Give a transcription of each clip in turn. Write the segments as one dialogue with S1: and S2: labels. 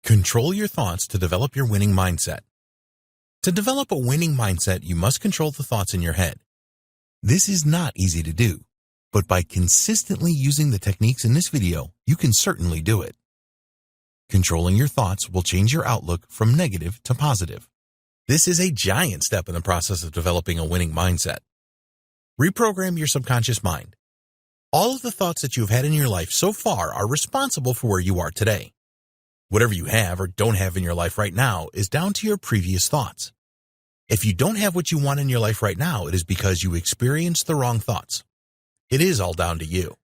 S1: Control your thoughts to develop your winning mindset. To develop a winning mindset, you must control the thoughts in your head. This is not easy to do, but by consistently using the techniques in this video, you can certainly do it. Controlling your thoughts will change your outlook from negative to positive. This is a giant step in the process of developing a winning mindset. Reprogram your subconscious mind. All of the thoughts that you've had in your life so far are responsible for where you are today. Whatever you have or don't have in your life right now is down to your previous thoughts. If you don't have what you want in your life right now, it is because you experienced the wrong thoughts. It is all down to you.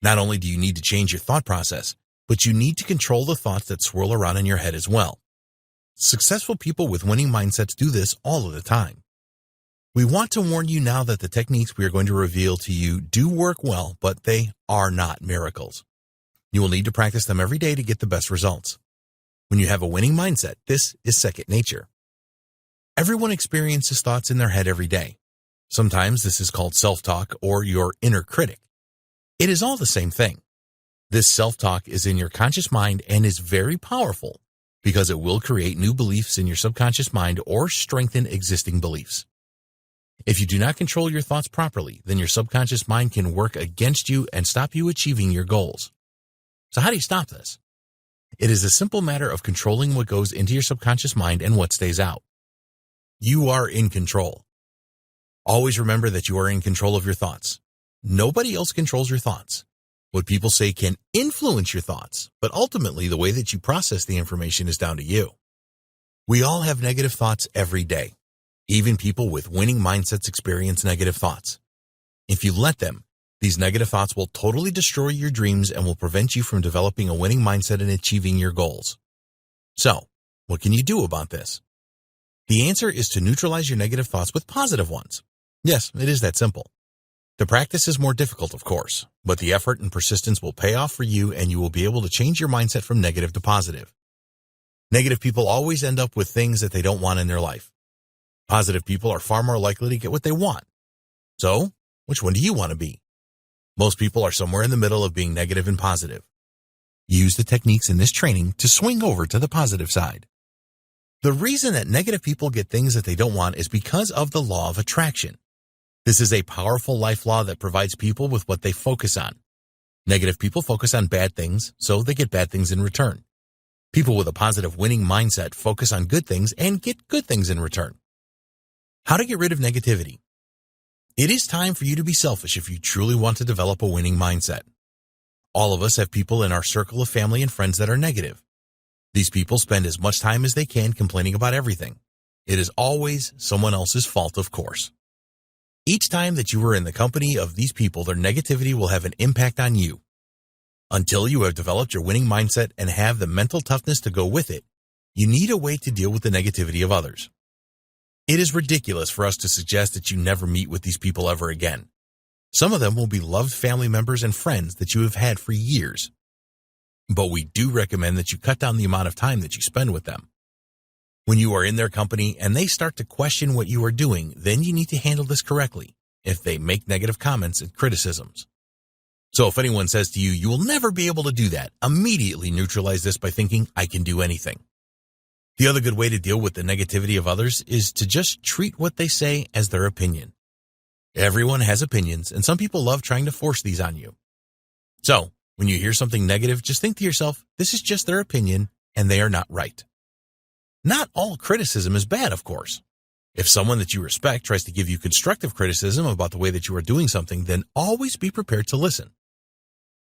S1: Not only do you need to change your thought process, but you need to control the thoughts that swirl around in your head as well. Successful people with winning mindsets do this all of the time. We want to warn you now that the techniques we are going to reveal to you do work well, but they are not miracles. You will need to practice them every day to get the best results. When you have a winning mindset, this is second nature. Everyone experiences thoughts in their head every day. Sometimes this is called self-talk or your inner critic. It is all the same thing. This self-talk is in your conscious mind and is very powerful because it will create new beliefs in your subconscious mind or strengthen existing beliefs. If you do not control your thoughts properly, then your subconscious mind can work against you and stop you achieving your goals. So how do you stop this? It is a simple matter of controlling what goes into your subconscious mind and what stays out. You are in control. Always remember that you are in control of your thoughts. Nobody else controls your thoughts. What people say can influence your thoughts, but ultimately the way that you process the information is down to you. We all have negative thoughts every day. Even people with winning mindsets experience negative thoughts. If you let them, these negative thoughts will totally destroy your dreams and will prevent you from developing a winning mindset and achieving your goals. So, what can you do about this? The answer is to neutralize your negative thoughts with positive ones. Yes, it is that simple. The practice is more difficult, of course, but the effort and persistence will pay off for you and you will be able to change your mindset from negative to positive. Negative people always end up with things that they don't want in their life. Positive people are far more likely to get what they want. So, which one do you want to be? Most people are somewhere in the middle of being negative and positive. Use the techniques in this training to swing over to the positive side. The reason that negative people get things that they don't want is because of the law of attraction. This is a powerful life law that provides people with what they focus on. Negative people focus on bad things, so they get bad things in return. People with a positive winning mindset focus on good things and get good things in return. How to get rid of negativity? It is time for you to be selfish if you truly want to develop a winning mindset. All of us have people in our circle of family and friends that are negative. These people spend as much time as they can complaining about everything. It is always someone else's fault, of course. Each time that you are in the company of these people, their negativity will have an impact on you. Until you have developed your winning mindset and have the mental toughness to go with it, you need a way to deal with the negativity of others. It is ridiculous for us to suggest that you never meet with these people ever again. Some of them will be loved family members and friends that you have had for years. But we do recommend that you cut down the amount of time that you spend with them. When you are in their company and they start to question what you are doing, then you need to handle this correctly if they make negative comments and criticisms. So if anyone says to you, you will never be able to do that, immediately neutralize this by thinking, I can do anything. The other good way to deal with the negativity of others is to just treat what they say as their opinion. Everyone has opinions, and some people love trying to force these on you. So, when you hear something negative, just think to yourself, this is just their opinion, and they are not right. Not all criticism is bad, of course. If someone that you respect tries to give you constructive criticism about the way that you are doing something, then always be prepared to listen.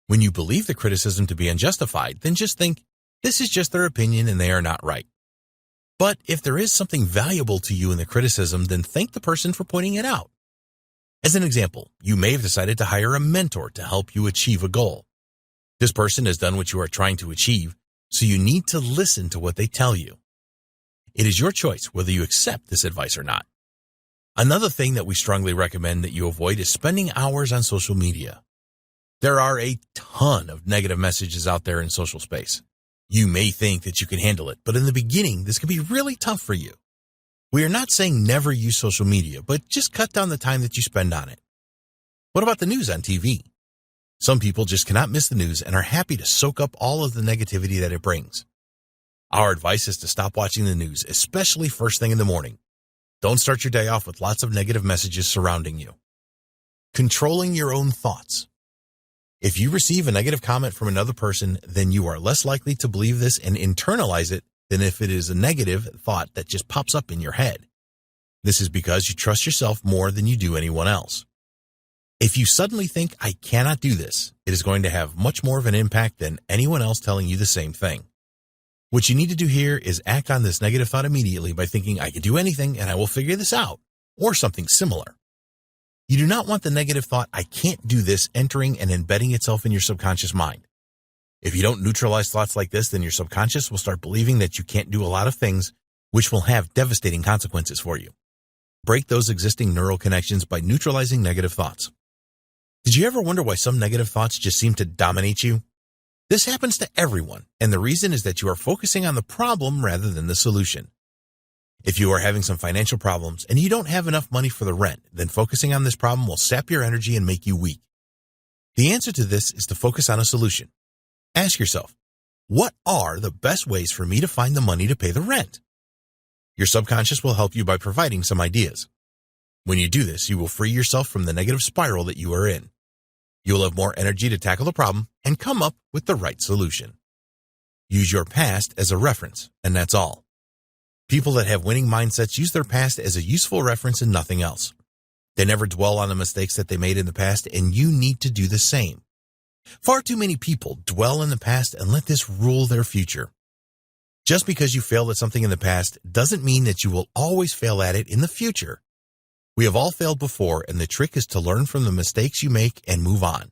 S1: When you believe the criticism to be unjustified, then just think, this is just their opinion, and they are not right. But if there is something valuable to you in the criticism, then thank the person for pointing it out. As an example, you may have decided to hire a mentor to help you achieve a goal. This person has done what you are trying to achieve, so you need to listen to what they tell you. It is your choice whether you accept this advice or not. Another thing that we strongly recommend that you avoid is spending hours on social media. There are a ton of negative messages out there in social space. You may think that you can handle it, but in the beginning, this can be really tough for you. We are not saying never use social media, but just cut down the time that you spend on it. What about the news on TV? Some people just cannot miss the news and are happy to soak up all of the negativity that it brings. Our advice is to stop watching the news, especially first thing in the morning. Don't start your day off with lots of negative messages surrounding you. Controlling your own thoughts. If you receive a negative comment from another person, then you are less likely to believe this and internalize it than if it is a negative thought that just pops up in your head. This is because you trust yourself more than you do anyone else. If you suddenly think, I cannot do this, it is going to have much more of an impact than anyone else telling you the same thing. What you need to do here is act on this negative thought immediately by thinking, I can do anything and I will figure this out, or something similar. You do not want the negative thought, I can't do this, entering and embedding itself in your subconscious mind. If you don't neutralize thoughts like this, then your subconscious will start believing that you can't do a lot of things, which will have devastating consequences for you. Break those existing neural connections by neutralizing negative thoughts. Did you ever wonder why some negative thoughts just seem to dominate you? This happens to everyone, and the reason is that you are focusing on the problem rather than the solution. If you are having some financial problems and you don't have enough money for the rent, then focusing on this problem will sap your energy and make you weak. The answer to this is to focus on a solution. Ask yourself, what are the best ways for me to find the money to pay the rent? Your subconscious will help you by providing some ideas. When you do this, you will free yourself from the negative spiral that you are in. You will have more energy to tackle the problem and come up with the right solution. Use your past as a reference, and that's all. People that have winning mindsets use their past as a useful reference and nothing else. They never dwell on the mistakes that they made in the past, and you need to do the same. Far too many people dwell in the past and let this rule their future. Just because you failed at something in the past doesn't mean that you will always fail at it in the future. We have all failed before, and the trick is to learn from the mistakes you make and move on.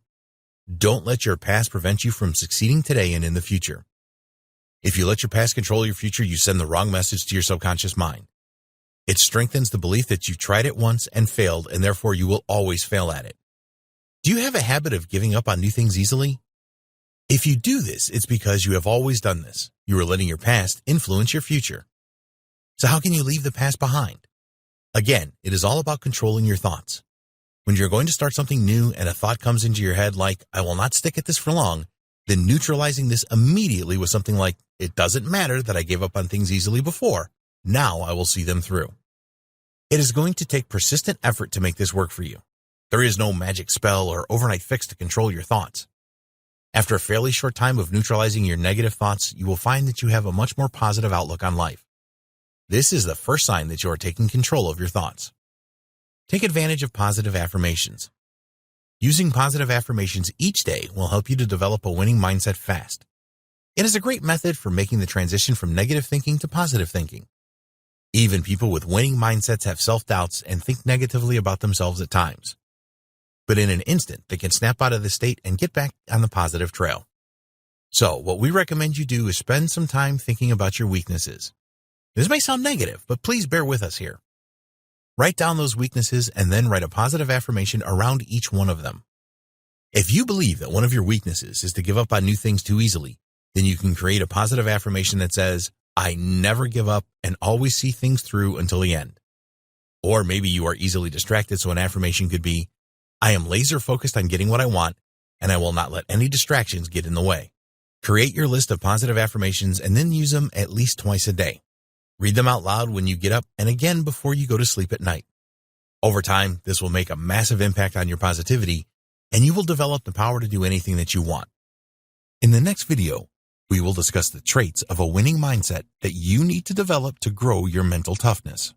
S1: Don't let your past prevent you from succeeding today and in the future. If you let your past control your future, you send the wrong message to your subconscious mind. It strengthens the belief that you tried it once and failed, and therefore you will always fail at it. Do you have a habit of giving up on new things easily? If you do this, it's because you have always done this. You are letting your past influence your future. So how can you leave the past behind? Again, it is all about controlling your thoughts. When you're going to start something new and a thought comes into your head like, I will not stick at this for long, then neutralizing this immediately with something like, it doesn't matter that I gave up on things easily before. Now I will see them through. It is going to take persistent effort to make this work for you. There is no magic spell or overnight fix to control your thoughts. After a fairly short time of neutralizing your negative thoughts, you will find that you have a much more positive outlook on life. This is the first sign that you are taking control of your thoughts. Take advantage of positive affirmations. Using positive affirmations each day will help you to develop a winning mindset fast. It is a great method for making the transition from negative thinking to positive thinking. Even people with winning mindsets have self-doubts and think negatively about themselves at times. But in an instant, they can snap out of this state and get back on the positive trail. So, what we recommend you do is spend some time thinking about your weaknesses. This may sound negative, but please bear with us here. Write down those weaknesses and then write a positive affirmation around each one of them. If you believe that one of your weaknesses is to give up on new things too easily, then you can create a positive affirmation that says, I never give up and always see things through until the end. Or maybe you are easily distracted, so an affirmation could be, I am laser focused on getting what I want, and I will not let any distractions get in the way. Create your list of positive affirmations and then use them at least twice a day. Read them out loud when you get up and again before you go to sleep at night. Over time, this will make a massive impact on your positivity, and you will develop the power to do anything that you want. In the next video, we will discuss the traits of a winning mindset that you need to develop to grow your mental toughness.